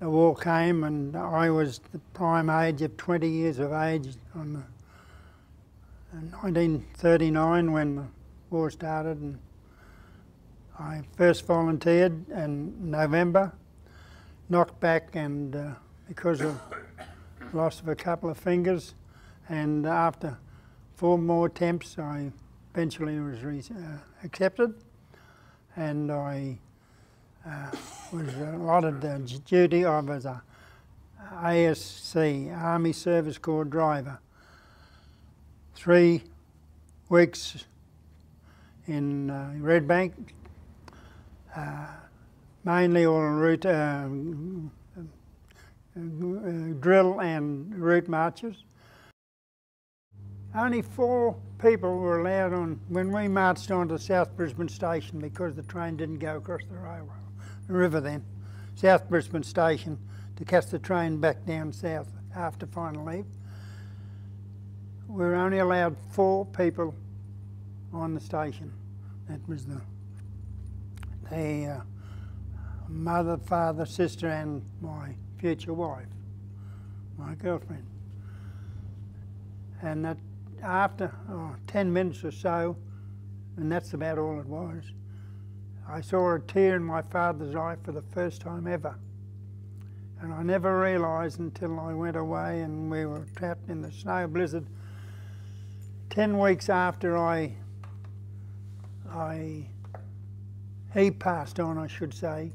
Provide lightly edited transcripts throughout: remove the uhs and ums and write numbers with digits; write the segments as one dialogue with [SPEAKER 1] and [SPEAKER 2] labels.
[SPEAKER 1] the war came, and I was the prime age of 20 years of age in 1939 when the war started, and I first volunteered in November, knocked back, and because of loss of a couple of fingers, and after 4 more attempts I eventually was accepted, and I was allotted the duty of as a ASC, Army Service Corps driver. 3 weeks in Redbank, mainly all route drill and route marches. Only 4 people were allowed on when we marched on to South Brisbane Station, because the train didn't go across the river then. South Brisbane Station, to catch the train back down south after final leave. We were only allowed 4 people on the station. That was the mother, father, sister, and my future wife, my girlfriend. And that after 10 minutes or so, and that's about all it was, I saw a tear in my father's eye for the first time ever. And I never realised until I went away and we were trapped in the snow blizzard. 10 weeks after he passed on, I should say,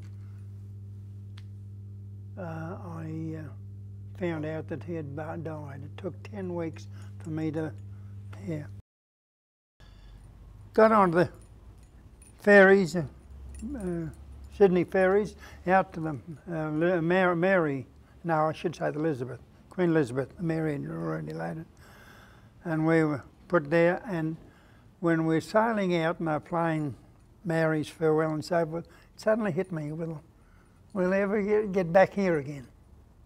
[SPEAKER 1] I found out that he had died. It took 10 weeks for me to hear. Got on the ferries, Sydney ferries, out to the Mary, no, I should say the Elizabeth, Queen Elizabeth. The Mary had already landed. And we were put there, and when we were sailing out and they were playing Mary's Farewell and so forth, it suddenly hit me, we'll ever get back here again,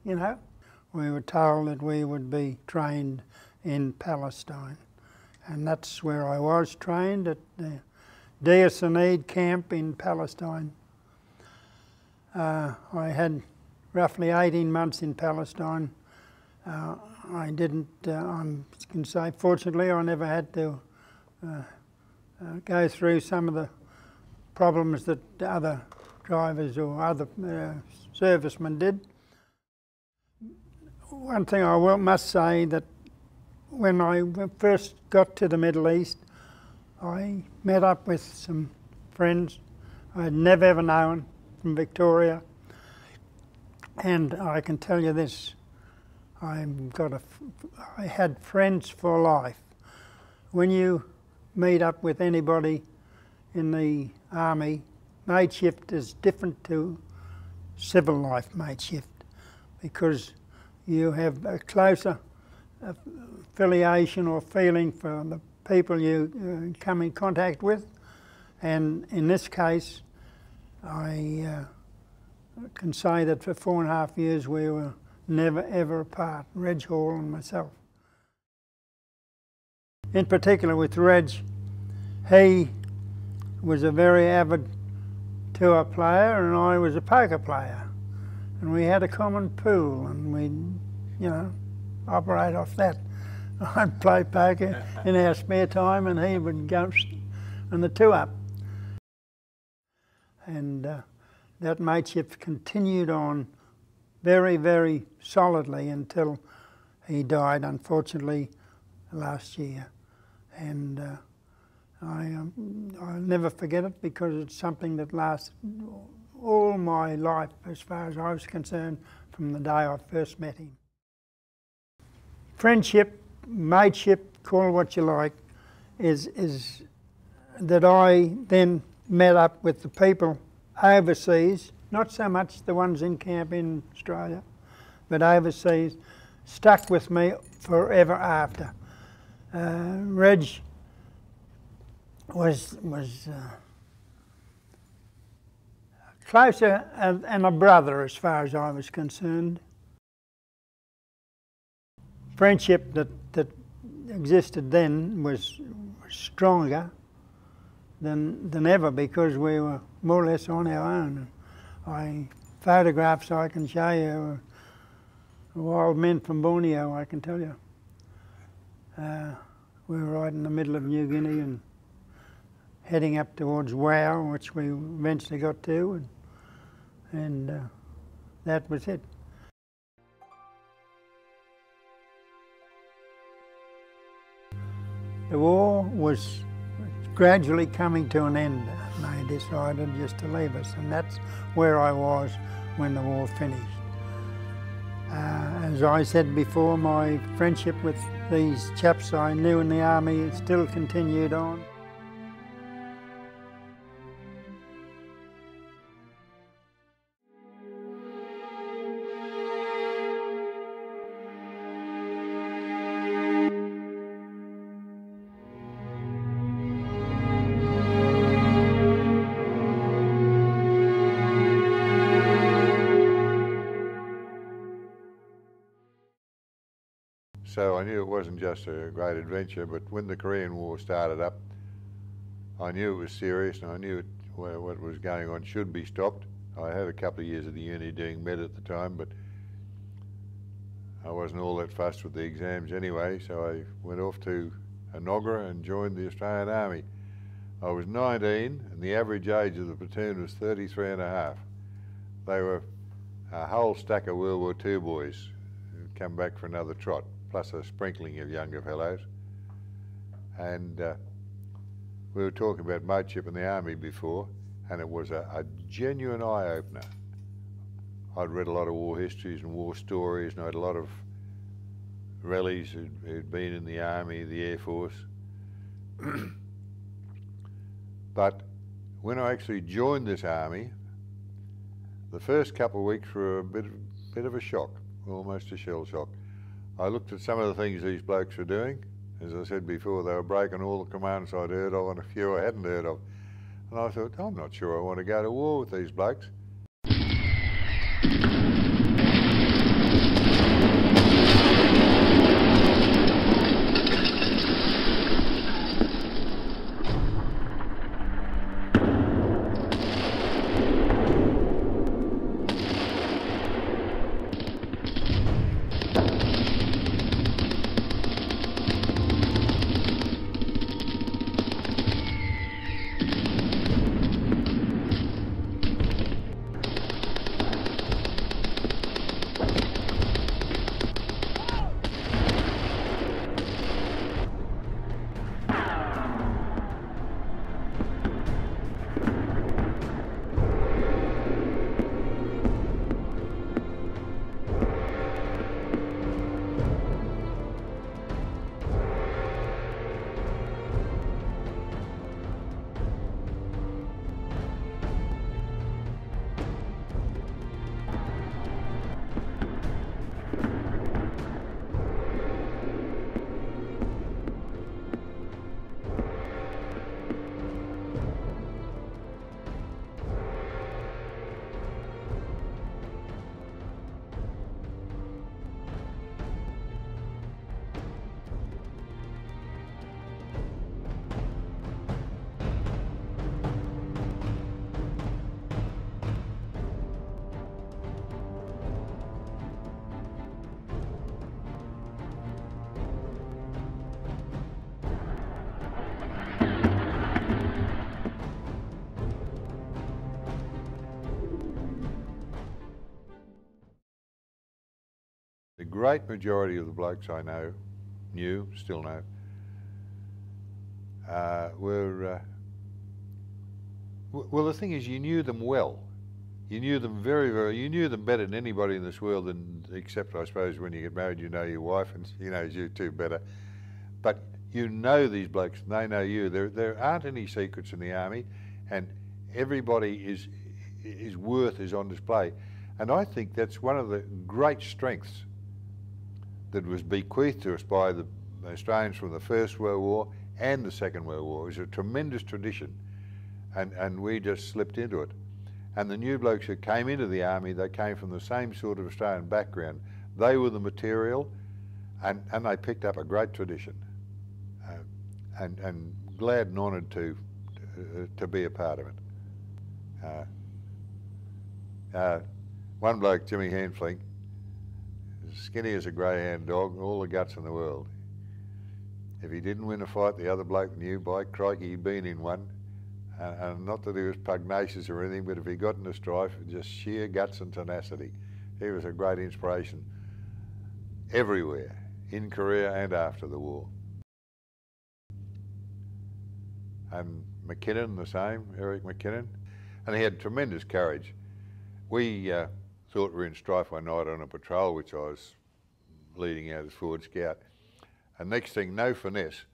[SPEAKER 1] you know? We were told that we would be trained in Palestine, and that's where I was trained, at the Deir camp in Palestine. I had roughly 18 months in Palestine. I can say, fortunately, I never had to go through some of the problems that other drivers or other servicemen did. One thing I must say, that when I first got to the Middle East, I met up with some friends I had never ever known from Victoria, and I can tell you this, I had friends for life. When you meet up with anybody in the army, mateship is different to civil life mateship, because you have a closer affiliation or feeling for the people you come in contact with, and in this case I can say that for 4.5 years we were never ever apart, Reg Hall and myself. In particular with Reg, he was a very avid tour player and I was a poker player, and we had a common pool and we'd, operate off that. I'd play poker in our spare time and he would go on the 2-up. And that mateship continued on very, very solidly until he died, unfortunately, last year. And I'll never forget it, because it's something that lasted all my life as far as I was concerned from the day I first met him. Friendship, mateship, call it what you like, is that I then met up with the people overseas, not so much the ones in camp in Australia, but overseas, stuck with me forever after. Reg was closer and a brother as far as I was concerned. Friendship that existed then was stronger than ever, because we were more or less on our own. I photographs I can show you. Wild men from Borneo, I can tell you. We were right in the middle of New Guinea and heading up towards WWII, which we eventually got to, and that was it. The war was gradually coming to an end, and they decided just to leave us, and that's where I was when the war finished. As I said before, my friendship with these chaps I knew in the army still continued on.
[SPEAKER 2] So I knew it wasn't just a great adventure, but when the Korean War started up, I knew it was serious, and I knew what was going on should be stopped. I had a couple of years at the uni doing med at the time, but I wasn't all that fussed with the exams anyway, so I went off to Enoggera and joined the Australian Army. I was 19, and the average age of the platoon was 33 and a half. They were a whole stack of World War II boys who'd come back for another trot, plus a sprinkling of younger fellows. And we were talking about mateship in the army before, and it was a genuine eye-opener. I'd read a lot of war histories and war stories, and I had a lot of relatives who'd been in the army, the Air Force. But when I actually joined this army, the first couple of weeks were a bit of a shock, almost a shell shock. I looked at some of the things these blokes were doing. As I said before, they were breaking all the commands I'd heard of and a few I hadn't heard of. And I thought, I'm not sure I want to go to war with these blokes. The great majority of the blokes I still know, well, the thing is, you knew them well. You knew them you knew them better than anybody in this world, except I suppose when you get married you know your wife and she knows you too better. But you know these blokes and they know you. There aren't any secrets in the army, and everybody's worth is on display. And I think that's one of the great strengths that was bequeathed to us by the Australians from the First World War and the Second World War. It was a tremendous tradition, and we just slipped into it. And the new blokes who came into the army, they came from the same sort of Australian background. They were the material, and they picked up a great tradition. And glad and honoured to be a part of it. one bloke, Jimmy Handfling, as skinny as a greyhound dog, all the guts in the world. If he didn't win a fight, the other bloke knew, by crikey, he'd been in one. And not that he was pugnacious or anything, but if he got in a strife, just sheer guts and tenacity. He was a great inspiration everywhere, in Korea and after the war. And McKinnon, the same, Eric McKinnon. And he had tremendous courage. We thought we were in strife one night on a patrol, which I was leading out as forward scout. And next thing, no finesse,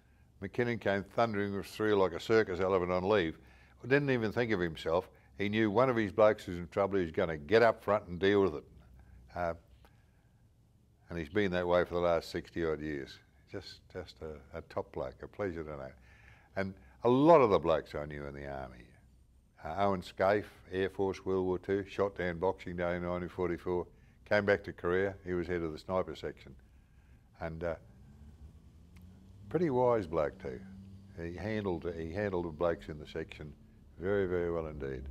[SPEAKER 2] McKinnon came thundering through like a circus elephant on leave. Didn't even think of himself. He knew one of his blokes was in trouble. He was going to get up front and deal with it. And he's been that way for the last 60 odd years. Just a top bloke, a pleasure to know. And a lot of the blokes I knew in the army. Owen Scaife, Air Force, World War II, shot down Boxing Day in 1944, came back to Korea. He was head of the sniper section. And pretty wise bloke too. He handled the blokes in the section very, very well indeed.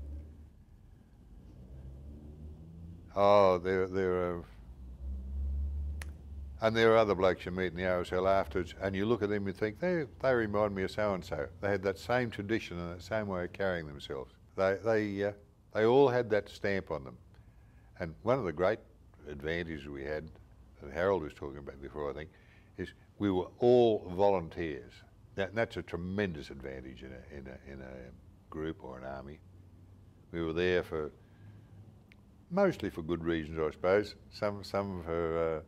[SPEAKER 2] Oh, there are other blokes you meet in the RSL afterwards, and you look at them and think, they remind me of so-and-so. They had that same tradition and that same way of carrying themselves. They all had that stamp on them. And one of the great advantages we had, that Harold was talking about before, I think, is we were all volunteers. That's a tremendous advantage in a group or an army. We were there for, mostly for good reasons, I suppose. Some for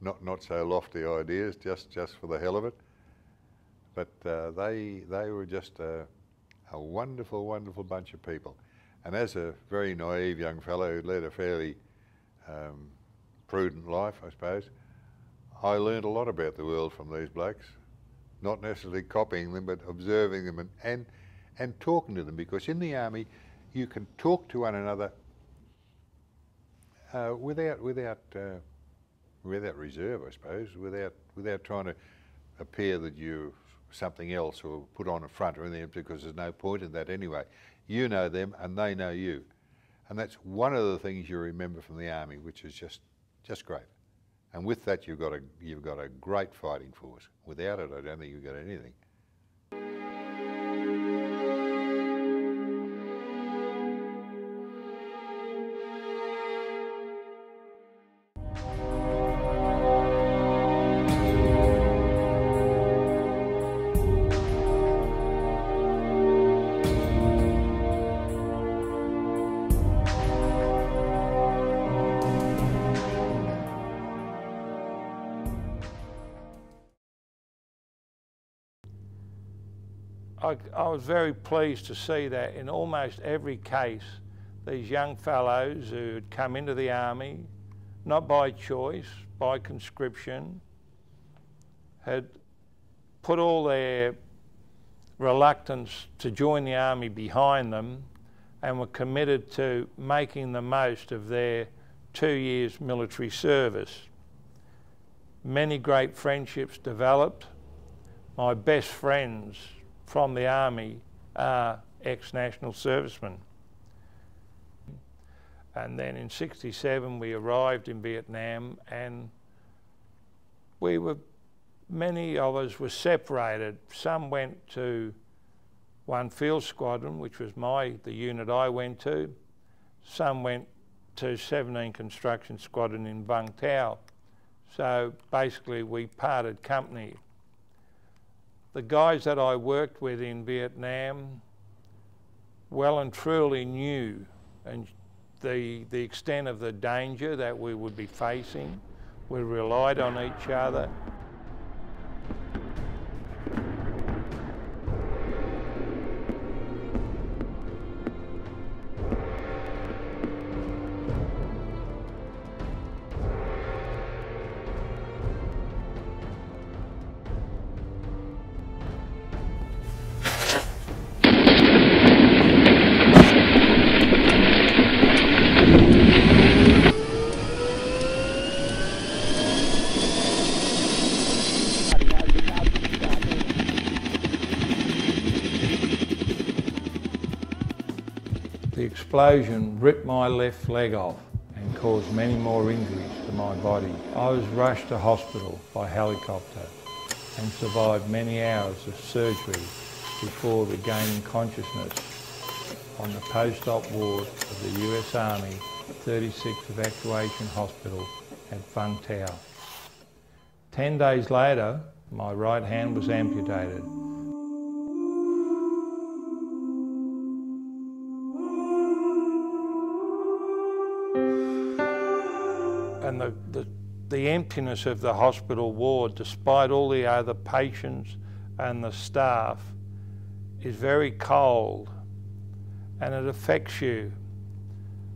[SPEAKER 2] not so lofty ideas, just for the hell of it. But they were just a wonderful, wonderful bunch of people. And as a very naive young fellow who led a fairly prudent life, I suppose, I learned a lot about the world from these blokes. Not necessarily copying them, but observing them and talking to them, because in the army you can talk to one another without reserve, I suppose, without trying to appear that you're something else or put on a front or anything, because there's no point in that anyway. You know them and they know you, and that's one of the things you remember from the army, which is just great. And with that, you've got a great fighting force. Without it, I don't think you've got anything.
[SPEAKER 3] I was very pleased to see that in almost every case, these young fellows who had come into the army, not by choice, by conscription, had put all their reluctance to join the army behind them and were committed to making the most of their 2 years military service. Many great friendships developed. My best friends from the army are ex-national servicemen. And then in '67 we arrived in Vietnam, and many of us were separated. Some went to 1 Field Squadron, which was the unit I went to. Some went to 17 Construction Squadron in Vung Tau. So basically we parted company. The guys that I worked with in Vietnam well and truly knew the extent of the danger that we would be facing. We relied on each other. The explosion ripped my left leg off, and caused many more injuries to my body. I was rushed to hospital by helicopter and survived many hours of surgery before regaining consciousness on the post-op ward of the US Army 36th Evacuation Hospital at Vung Tau. 10 days later, my right hand was amputated. And the emptiness of the hospital ward, despite all the other patients and the staff, is very cold, and it affects you.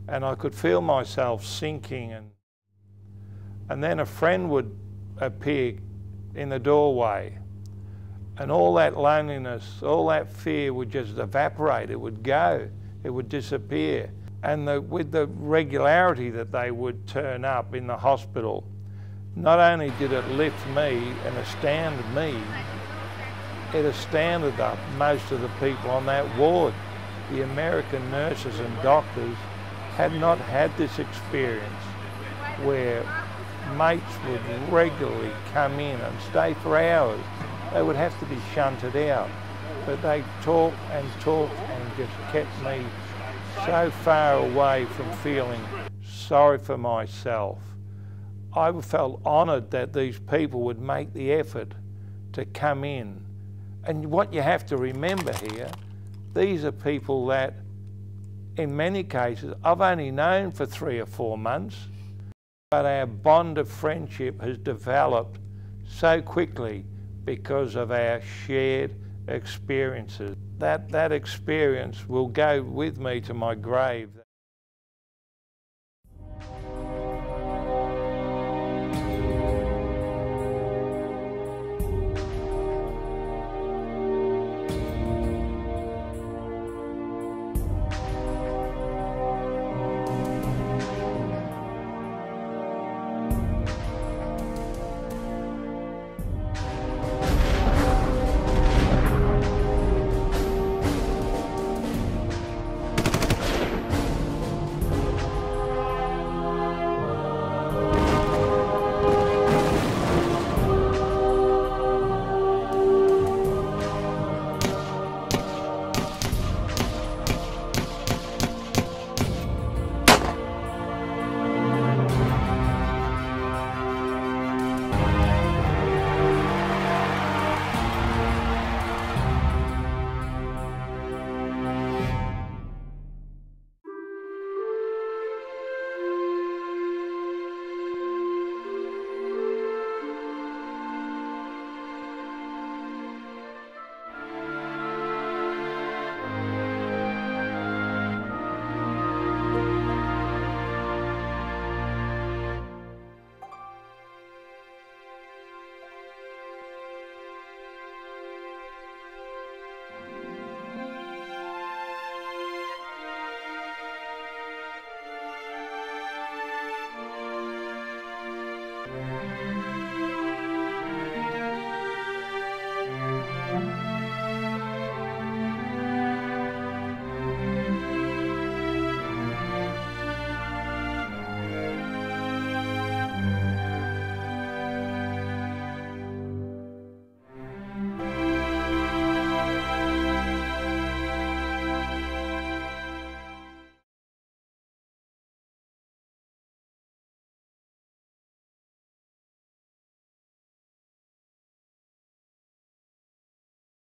[SPEAKER 3] And I could feel myself sinking, and then a friend would appear in the doorway, and all that loneliness, all that fear would just evaporate. It would go, it would disappear. And with the regularity that they would turn up in the hospital, not only did it lift me and astound me, it astounded most of the people on that ward. The American nurses and doctors had not had this experience where mates would regularly come in and stay for hours. They would have to be shunted out, but they talked and just kept me so far away from feeling sorry for myself. I felt honoured that these people would make the effort to come in. And what you have to remember here, these are people that, in many cases, I've only known for 3 or 4 months, but our bond of friendship has developed so quickly because of our shared experiences. That experience will go with me to my grave.